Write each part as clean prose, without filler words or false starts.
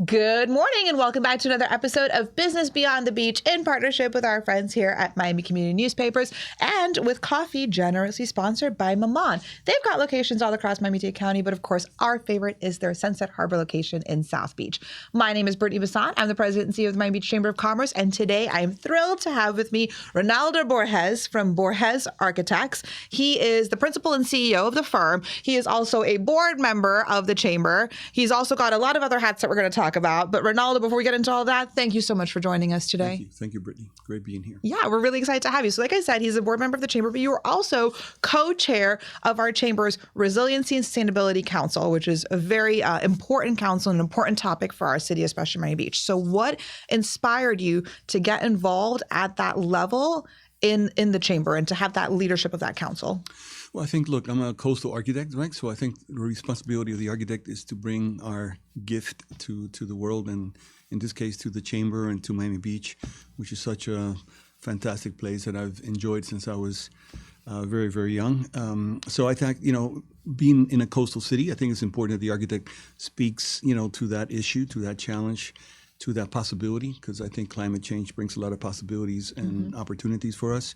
Good morning and welcome back to another episode of Business Beyond the Beach in partnership with our friends here at Miami Community Newspapers and with coffee generously sponsored by Maman. They've got locations all across Miami-Dade County, but of course our favorite is their Sunset Harbor location in South Beach. My name is Brittnie Bassant. I'm the president and CEO of the Miami Beach Chamber of Commerce, and today I am thrilled to have with me Reinaldo Borges from Borges Architects. He is the principal and CEO of the firm. He is also a board member of the chamber. He's also got a lot of other hats that we're going to talk about. But Reinaldo, before we get into all that, thank you so much for joining us today. Thank you, Brittnie. Great being here. Yeah, we're really excited to have you. So like I said, he's a board member of the chamber, but you are also co-chair of our chamber's Resiliency and Sustainability Council, which is a very important council and an important topic for our city, especially Miami Beach. So what inspired you to get involved at that level in the chamber and to have that leadership of that council? Well, I think, look, I'm a coastal architect, right? So I think the responsibility of the architect is to bring our gift to the world, and in this case, to the chamber and to Miami Beach, which is such a fantastic place that I've enjoyed since I was very, very young. So I think, being in a coastal city, I think it's important that the architect speaks, to that issue, to that challenge, to that possibility, because I think climate change brings a lot of possibilities and opportunities for us.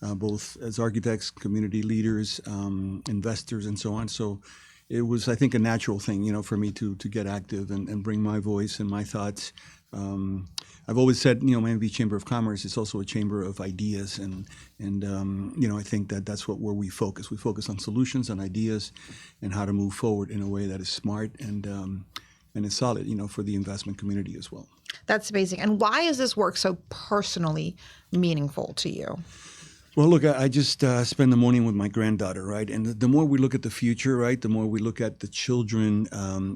Both as architects, community leaders, investors, and so on. So it was, I think, a natural thing, for me to get active and bring my voice and my thoughts. I've always said, Miami Beach Chamber of Commerce is also a chamber of ideas, and I think that's where we focus. We focus on solutions, on ideas, and how to move forward in a way that is smart and is solid, for the investment community as well. That's amazing. And why is this work so personally meaningful to you? Well, look, I just spend the morning with my granddaughter, right? And the more we look at the future, right, the more we look at the children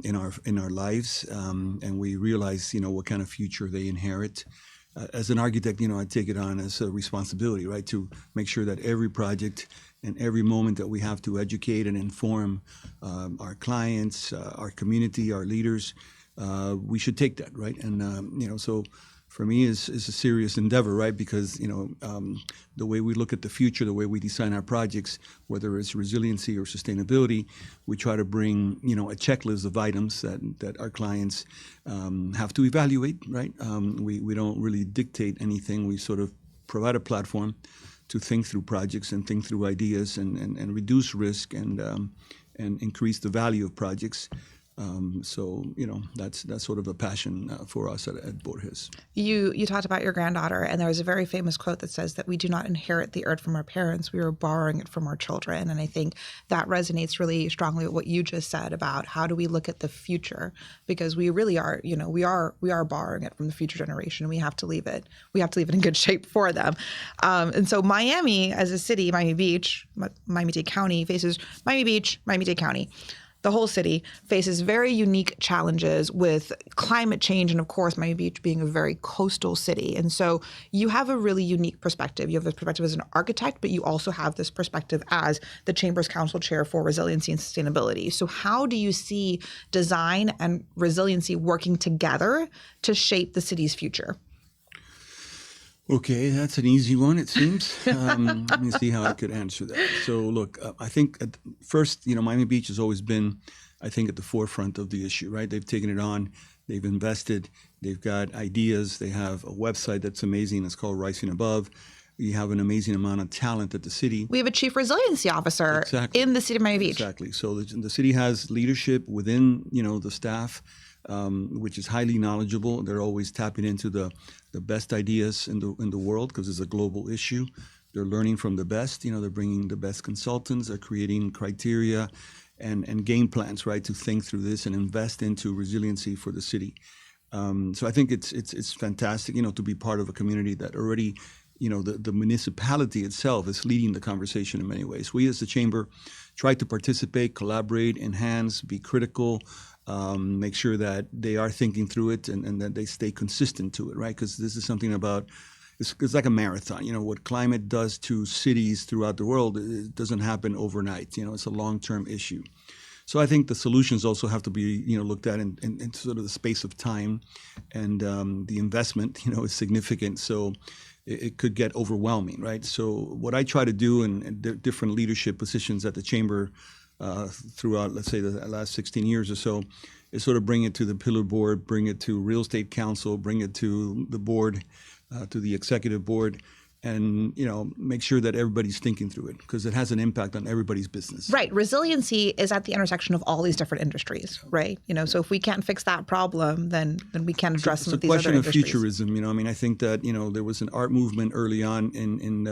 in our lives, and we realize, what kind of future they inherit. As an architect, I take it on as a responsibility, right, to make sure that every project and every moment that we have to educate and inform our clients, our community, our leaders, we should take that, right? And so. For me, is a serious endeavor, right? Because the way we look at the future, the way we design our projects, whether it's resiliency or sustainability, we try to bring a checklist of items that our clients have to evaluate, right? We don't really dictate anything. We sort of provide a platform to think through projects and think through ideas and reduce risk and increase the value of projects. So that's sort of a passion for us at Borges. You talked about your granddaughter, and there was a very famous quote that says that we do not inherit the earth from our parents; we are borrowing it from our children. And I think that resonates really strongly with what you just said about how do we look at the future, because we really are, we are borrowing it from the future generation, and we have to leave it in good shape for them. And so Miami, as a city, Miami Beach, Miami-Dade County faces Miami Beach, Miami-Dade County. The whole city faces very unique challenges with climate change and, of course, Miami Beach being a very coastal city. And so you have a really unique perspective. You have this perspective as an architect, but you also have this perspective as the Chamber's Council Chair for Resiliency and Sustainability. So how do you see design and resiliency working together to shape the city's future? Okay, that's an easy one, it seems. Let me see how I could answer that. So, look, I think at first, Miami Beach has always been, I think, at the forefront of the issue, right? They've taken it on. They've invested. They've got ideas. They have a website that's amazing. It's called Rising Above. You have an amazing amount of talent at the city. We have a chief resiliency officer in the city of Miami Beach. Exactly. So the city has leadership within, the staff, which is highly knowledgeable. They're always tapping into the best ideas in the world because it's a global issue. They're learning from the best. They're bringing the best consultants. They're creating criteria and game plans, right, to think through this and invest into resiliency for the city. So I think it's fantastic, to be part of a community that already, the municipality itself is leading the conversation in many ways. We as the chamber try to participate, collaborate, enhance, be critical, make sure that they are thinking through it and that they stay consistent to it, right? Because this is something about, it's like a marathon. What climate does to cities throughout the world, it doesn't happen overnight. It's a long-term issue. So I think the solutions also have to be, looked at in sort of the space of time, and the investment, is significant. So it could get overwhelming, right? So what I try to do in different leadership positions at the chamber throughout, let's say, the last 16 years or so, is sort of bring it to the pillar board, bring it to real estate council, bring it to the board, to the executive board, and make sure that everybody's thinking through it, because it has an impact on everybody's business. Right. Resiliency is at the intersection of all these different industries, right? So if we can't fix that problem, then we can't address some of these other industries. It's a question of futurism. I think that there was an art movement early on in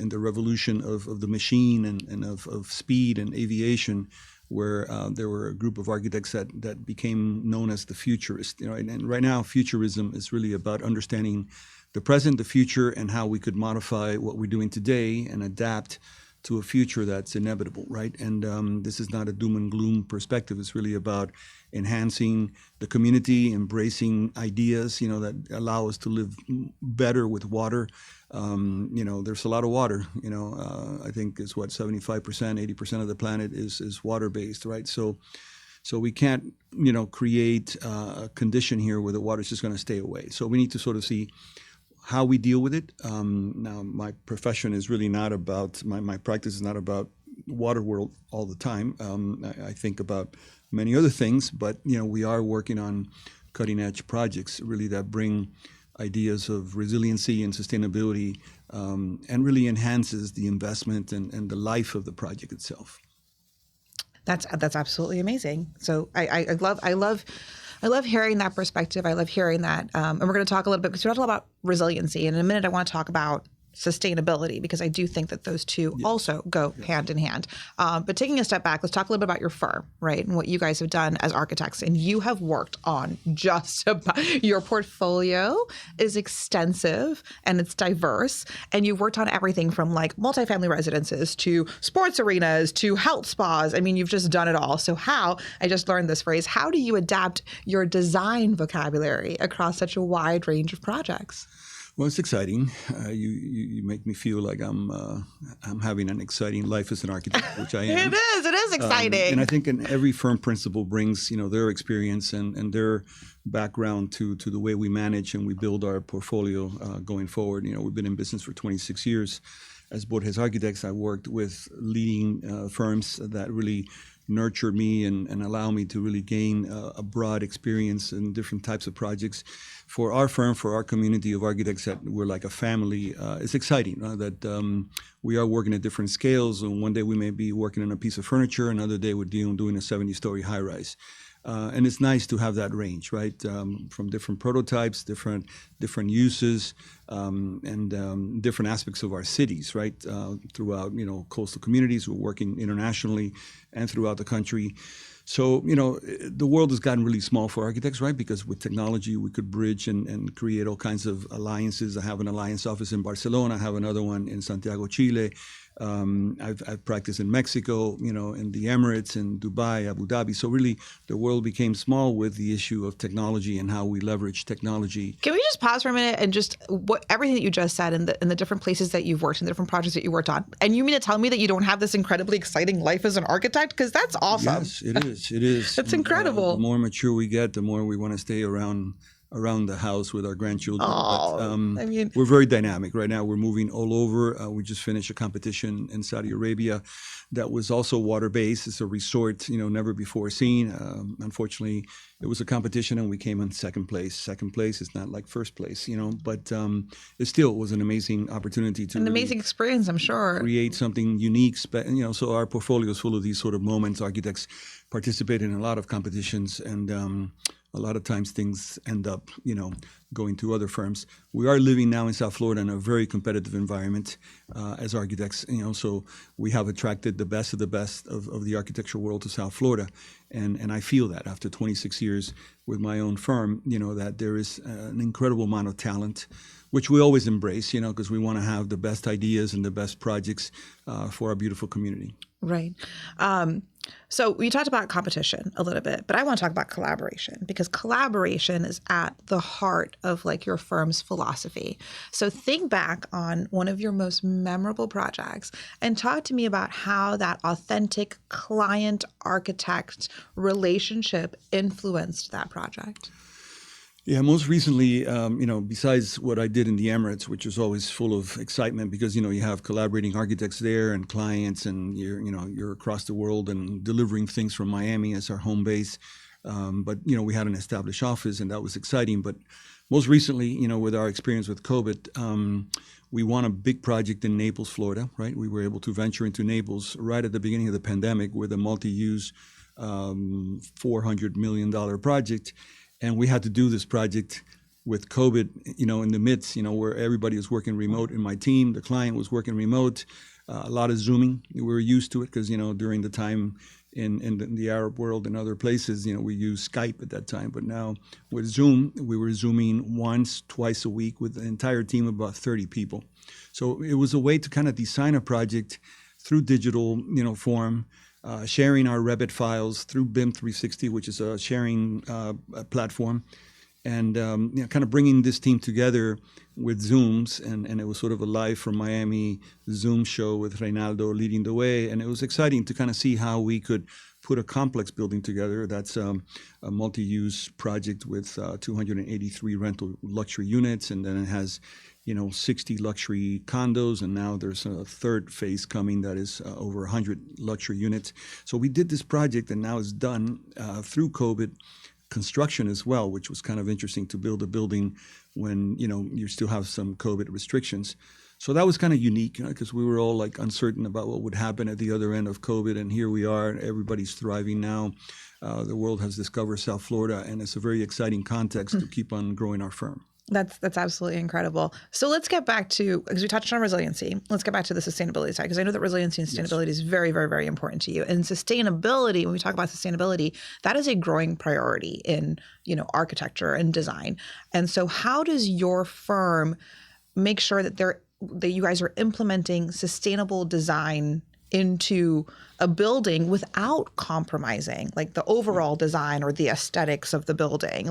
the revolution of the machine and of speed and aviation, where there were a group of architects that became known as the futurists. And right now, futurism is really about understanding the present, the future, and how we could modify what we're doing today and adapt to a future that's inevitable, right? And this is not a doom and gloom perspective. It's really about enhancing the community, embracing ideas, that allow us to live better with water. There's a lot of water. I think it's 75%, 80% of the planet is water-based, right? So we can't, create a condition here where the water is just going to stay away. So we need to sort of see how we deal with it. Now, my profession is really not about, my practice is not about water world all the time. I think about many other things, but, we are working on cutting edge projects really that bring ideas of resiliency and sustainability, and really enhances the investment and the life of the project itself. That's absolutely amazing. So I love hearing that perspective. I love hearing that. And we're going to talk a little bit, because we talked a lot about resiliency. And in a minute, I want to talk about sustainability, because I do think that those two also go hand in hand. But taking a step back, let's talk a little bit about your firm, right? And what you guys have done as architects. And you have worked on just about, your portfolio is extensive and it's diverse. And you've worked on everything from like multifamily residences to sports arenas to health spas. I mean, you've just done it all. So I just learned this phrase, how do you adapt your design vocabulary across such a wide range of projects? Well, it's exciting. You make me feel like I'm having an exciting life as an architect, which I am. It is exciting. And I think every firm principal brings, their experience and their background to the way we manage and we build our portfolio going forward. We've been in business for 26 years. As Borges Architects, I worked with leading firms that really nurtured me and allow me to really gain a broad experience in different types of projects. For our firm, for our community of architects, that we're like a family, it's exciting that we are working at different scales. And one day we may be working on a piece of furniture, another day we're doing a 70-story high-rise. And it's nice to have that range, right? From different prototypes, different uses, and different aspects of our cities, right? Throughout, coastal communities. We're working internationally and throughout the country. So, the world has gotten really small for architects, right? Because with technology, we could bridge and create all kinds of alliances. I have an alliance office in Barcelona. I have another one in Santiago, Chile. I've practiced in Mexico, in the Emirates, in Dubai, Abu Dhabi. So really, the world became small with the issue of technology and how we leverage technology. Can we just pause for a minute and just everything that you just said and the different places that you've worked and the different projects that you worked on? And you mean to tell me that you don't have this incredibly exciting life as an architect? Because that's awesome. Yes, it is. It is. That's incredible. The more mature we get, the more we want to stay around the house with our grandchildren. But, we're very dynamic. Right now, we're moving all over. We just finished a competition in Saudi Arabia that was also water-based. It's a resort, never before seen. Unfortunately, it was a competition and we came in second place. Second place is not like first place, but it still was an amazing opportunity to amazing experience, I'm sure. Create something unique, so our portfolio is full of these sort of moments. Architects participate in a lot of competitions, and a lot of times things end up, going to other firms. We are living now in South Florida in a very competitive environment as architects. So we have attracted the best of the architectural world to South Florida. And I feel that after 26 years with my own firm, that there is an incredible amount of talent, which we always embrace, because we want to have the best ideas and the best projects for our beautiful community. Right. So we talked about competition a little bit, but I want to talk about collaboration, because collaboration is at the heart of like your firm's philosophy. So think back on one of your most memorable projects and talk to me about how that authentic client-architect relationship influenced that project. Yeah, most recently, besides what I did in the Emirates, which is always full of excitement because, you have collaborating architects there and clients, and you're across the world and delivering things from Miami as our home base. But, we had an established office, and that was exciting. But most recently, with our experience with COVID, we won a big project in Naples, Florida, right? We were able to venture into Naples right at the beginning of the pandemic with a multi-use $400 million project. And we had to do this project with COVID, in the midst, where everybody was working remote in my team. The client was working remote, a lot of Zooming. We were used to it because, during the time in the Arab world and other places, we used Skype at that time. But now with Zoom, we were Zooming twice a week with an entire team of about 30 people. So it was a way to kind of design a project through digital, form, sharing our Revit files through BIM 360, which is a sharing platform. And kind of bringing this team together with Zooms, and it was sort of a live from Miami Zoom show with Reinaldo leading the way, and it was exciting to kind of see how we could put a complex building together. That's a multi-use project with 283 rental luxury units, and then it has 60 luxury condos, and now there's a third phase coming that is over 100 luxury units. So we did this project, and now it's done through COVID. Construction as well, which was kind of interesting to build a building when you still have some COVID restrictions. So that was kind of unique because we were all like uncertain about what would happen at the other end of COVID, and here we are. Everybody's thriving now. The world has discovered South Florida, and it's a very exciting context to keep on growing our firm. That's absolutely incredible. So let's get back to, because we touched on resiliency, let's get back to the sustainability side, because I know that resiliency and sustainability is very, very, very important to you. And sustainability, when we talk about sustainability, that is a growing priority in, architecture and design. And so how does your firm make sure that you guys are implementing sustainable design into a building without compromising like the overall design or the aesthetics of the building,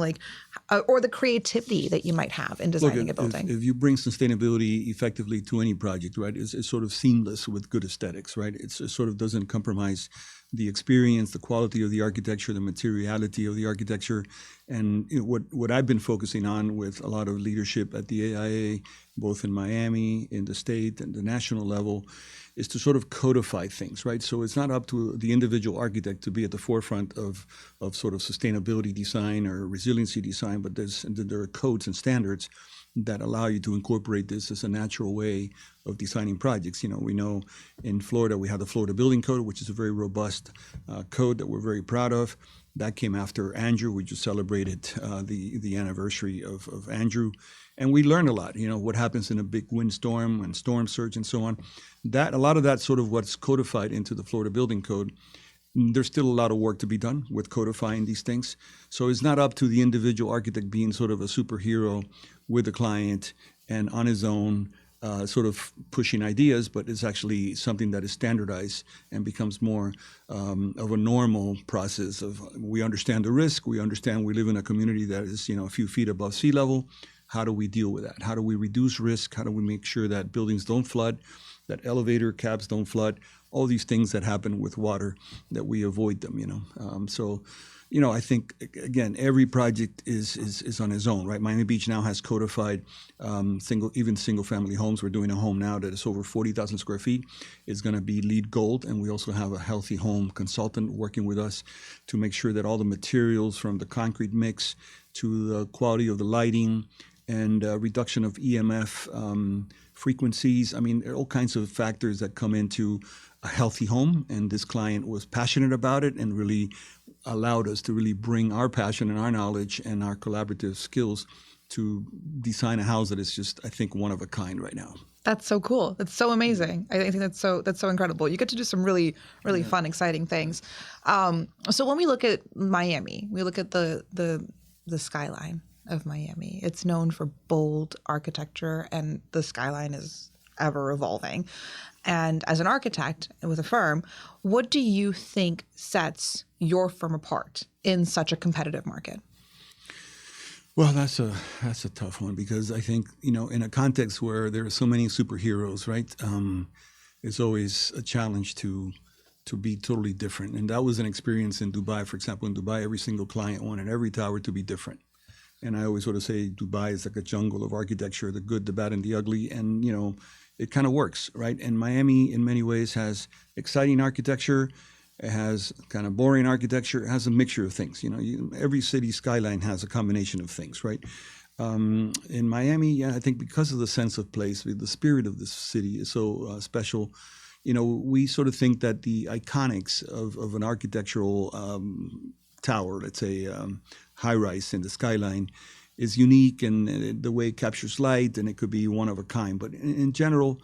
or the creativity that you might have in designing a building? If you bring sustainability effectively to any project, right, it's sort of seamless with good aesthetics, right? It sort of doesn't compromise the experience, the quality of the architecture, the materiality of the architecture. And what I've been focusing on with a lot of leadership at the AIA, both in Miami, in the state, and the national level, is to sort of codify things, right? So it's not up to the individual architect to be at the forefront of sort of sustainability design or resiliency design, but there are codes and standards that allow you to incorporate this as a natural way of designing projects. We know in Florida we have the Florida Building Code, which is a very robust code that we're very proud of. That came after Andrew. We just celebrated the anniversary of Andrew. And we learned a lot, what happens in a big windstorm and storm surge and so on. A lot of that sort of what's codified into the Florida Building Code. There's still a lot of work to be done with codifying these things. So it's not up to the individual architect being sort of a superhero with the client and on his own, sort of pushing ideas, but it's actually something that is standardized and becomes more of a normal process of we understand the risk, we understand we live in a community that is a few feet above sea level. How do we deal with that? How do we reduce risk? How do we make sure that buildings don't flood, that elevator cabs don't flood, all these things that happen with water, that we avoid them, So, I think, again, every project is on its own, right? Miami Beach now has codified single family homes. We're doing a home now that is over 40,000 square feet. It's going to be LEED Gold, and we also have a healthy home consultant working with us to make sure that all the materials from the concrete mix to the quality of the lighting and reduction of EMF frequencies. There are all kinds of factors that come into a healthy home, and this client was passionate about it and really allowed us to really bring our passion and our knowledge and our collaborative skills to design a house that is just, I think, one of a kind right now. That's so cool. That's so amazing. I think that's so incredible. You get to do some really, really fun, exciting things. So when we look at Miami, we look at the skyline of Miami. It's known for bold architecture, and the skyline is ever evolving. And as an architect with a firm, what do you think sets your firm apart in such a competitive market? Well, that's a tough one, because I think, in a context where there are so many superheroes, right? It's always a challenge to be totally different. And that was an experience in Dubai. For example, in Dubai, every single client wanted every tower to be different. And I always sort of say Dubai is like a jungle of architecture, the good, the bad, and the ugly. And, it kind of works, right? And Miami, in many ways, has exciting architecture, It has kind of boring architecture. It has a mixture of things. Every city skyline has a combination of things, right? In Miami, yeah, I think because of the sense of place, the spirit of this city is so special. We sort of think that the iconics of an architectural tower, let's say high-rise in the skyline, is unique, and the way it captures light, and it could be one of a kind. But in general,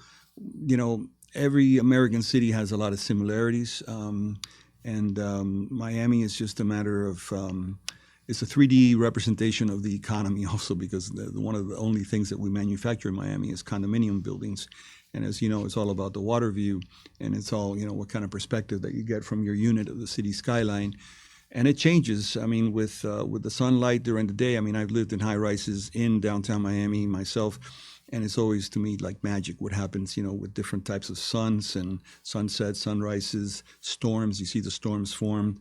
every American city has a lot of similarities, and Miami is just a matter of it's a 3D representation of the economy also, because one of the only things that we manufacture in Miami is condominium buildings. And as you know, it's all about the water view, and it's all, what kind of perspective that you get from your unit of the city skyline. And it changes. I mean, with the sunlight during the day. I mean, I've lived in high rises in downtown Miami myself, and it's always, to me, like magic what happens, with different types of suns and sunsets, sunrises, storms. You see the storms form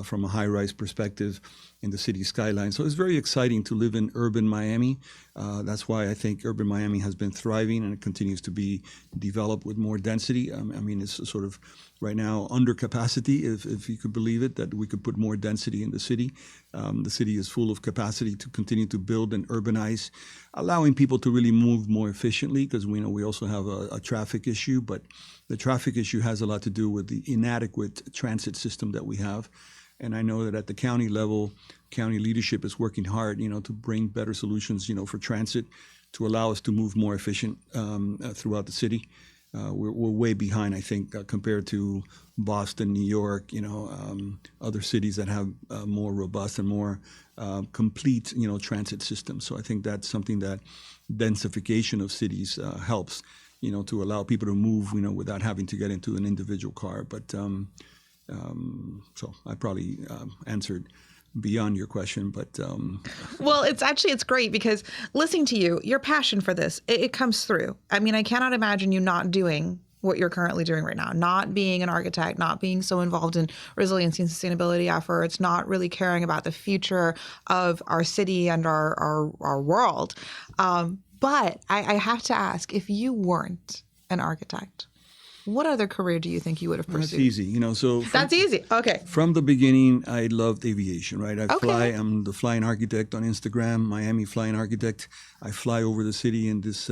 from a high-rise perspective in the city skyline. So it's very exciting to live in urban Miami. That's why I think urban Miami has been thriving, and it continues to be developed with more density. I mean, it's sort of right now under capacity, if you could believe it, that we could put more density in the city. The city is full of capacity to continue to build and urbanize, allowing people to really move more efficiently, because we know we also have a traffic issue, but the traffic issue has a lot to do with the inadequate transit system that we have. And I know that at the county level, county leadership is working hard, to bring better solutions, for transit, to allow us to move more efficient throughout the city. We're way behind, I think, compared to Boston, New York, other cities that have more robust and more complete, transit systems. So I think that's something that densification of cities helps, to allow people to move, without having to get into an individual car. But so I probably answered beyond your question, but well, it's great, because listening to you, your passion for this, it comes through. I mean, I cannot imagine you not doing what you're currently doing right now, not being an architect, not being so involved in resiliency and sustainability efforts, not really caring about the future of our city and our world. But I have to ask, if you weren't an architect, what other career do you think you would have pursued? That's easy, That's easy. Okay. From the beginning, I loved aviation, right? Okay. I'm the flying architect on Instagram, Miami Flying Architect. I fly over the city in this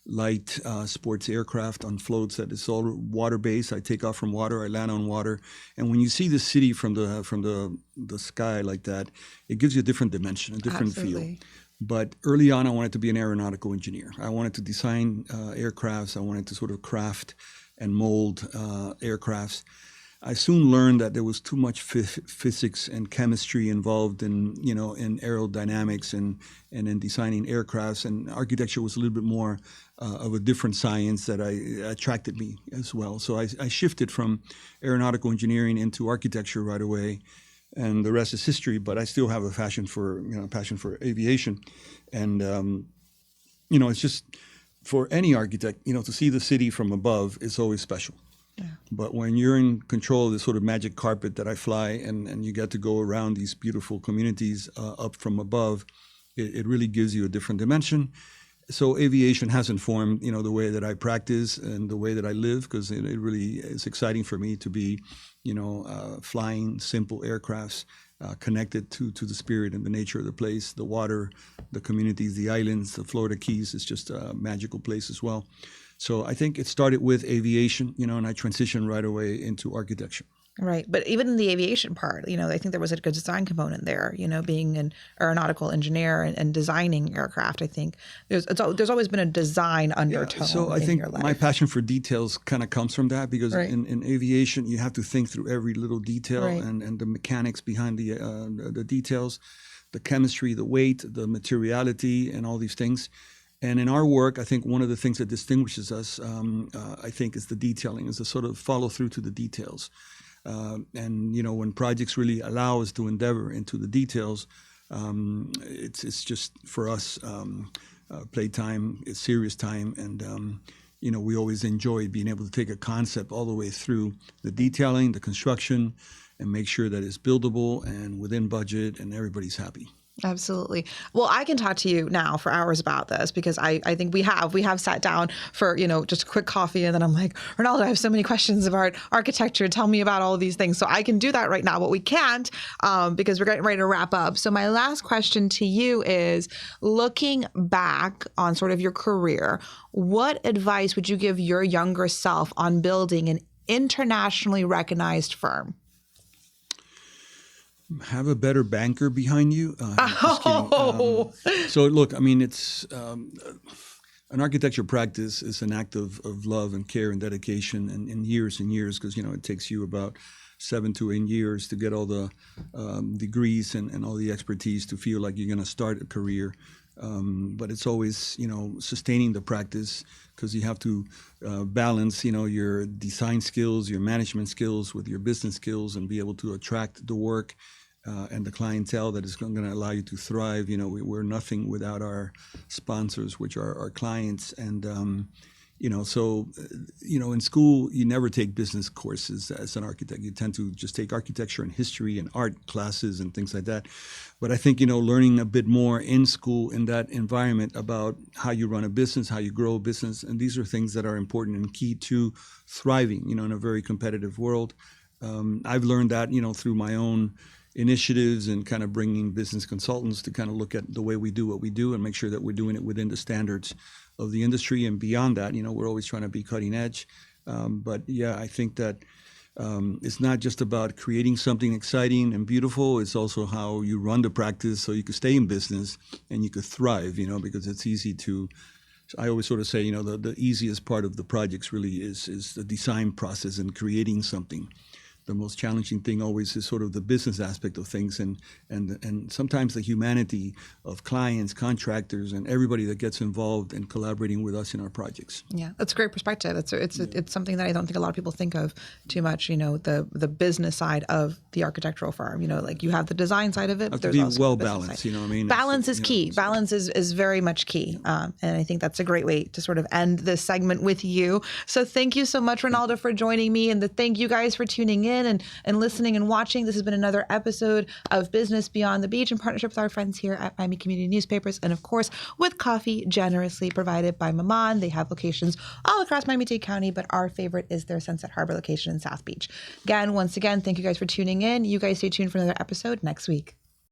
light sports aircraft on floats that is all water-based. I take off from water, I land on water. And when you see the city from the sky like that, it gives you a different dimension, a different feel. But early on, I wanted to be an aeronautical engineer. I wanted to design aircrafts. I wanted to sort of craft and mold aircrafts. I soon learned that there was too much physics and chemistry involved in aerodynamics and in designing aircrafts, and architecture was a little bit more of a different science that attracted me as well. So I shifted from aeronautical engineering into architecture right away, and the rest is history. But I still have a passion for aviation, and it's just, for any architect, to see the city from above is always special. Yeah. But when you're in control of this sort of magic carpet that I fly, and you get to go around these beautiful communities up from above, it really gives you a different dimension. So aviation has informed, the way that I practice and the way that I live, because it really is exciting for me to be, flying simple aircrafts, connected to the spirit and the nature of the place, the water, the communities, the islands, the Florida Keys. It's just a magical place as well. So I think it started with aviation, and I transitioned right away into architecture. Right. But even in the aviation part, I think there was a good design component there, being an aeronautical engineer and designing aircraft. I think there's always been a design undertone. So I think my passion for details kind of comes from that, because in aviation, you have to think through every little detail, and the mechanics behind the details, the chemistry, the weight, the materiality, and all these things. And in our work, I think one of the things that distinguishes us, I think, is the detailing, is the sort of follow through to the details. And when projects really allow us to endeavor into the details, it's just for us playtime, it's serious time, and we always enjoy being able to take a concept all the way through the detailing, the construction, and make sure that it's buildable and within budget, and everybody's happy. Absolutely. Well, I can talk to you now for hours about this because I think we have sat down for, just a quick coffee. And then I'm like, Reinaldo, I have so many questions about architecture. Tell me about all of these things. So I can do that right now, but we can't because we're getting ready to wrap up. So my last question to you is, looking back on sort of your career, what advice would you give your younger self on building an internationally recognized firm? Have a better banker behind you. Just kidding. So look, I mean, it's an architecture practice is an act of love and care and dedication and years and years, because it takes you about 7 to 8 years to get all the degrees and all the expertise to feel like you're going to start a career. But it's always, sustaining the practice, because you have to balance, your design skills, your management skills with your business skills, and be able to attract the work and the clientele that is going to allow you to thrive. We're nothing without our sponsors, which are our clients. And, in school, you never take business courses as an architect. You tend to just take architecture and history and art classes and things like that. But I think, learning a bit more in school, in that environment, about how you run a business, how you grow a business, and these are things that are important and key to thriving, in a very competitive world. I've learned that, through my own initiatives and kind of bringing business consultants to kind of look at the way we do what we do and make sure that we're doing it within the standards of the industry. And beyond that, we're always trying to be cutting edge. But yeah, I think that it's not just about creating something exciting and beautiful. It's also how you run the practice so you can stay in business and you could thrive, because it's easy to, I always sort of say, the easiest part of the projects really is the design process and creating something. The most challenging thing always is sort of the business aspect of things, and sometimes the humanity of clients, contractors, and everybody that gets involved in collaborating with us in our projects. Yeah, that's a great perspective. It's something that I don't think a lot of people think of too much. The business side of the architectural firm. Like you have the design side of it. Have But to there's be also well the business balanced. side. You know what I mean? Balance is key. Balance is very much key, and I think that's a great way to sort of end this segment with you. So thank you so much, Reinaldo, for joining me, and thank you guys for tuning in and listening and watching. This has been another episode of Business Beyond the Beach in partnership with our friends here at Miami Community Newspapers, and of course with coffee generously provided by Maman. They have locations all across Miami-Dade County, but our favorite is their Sunset Harbor location in South Beach. Once again, thank you guys for tuning in. You guys stay tuned for another episode next week.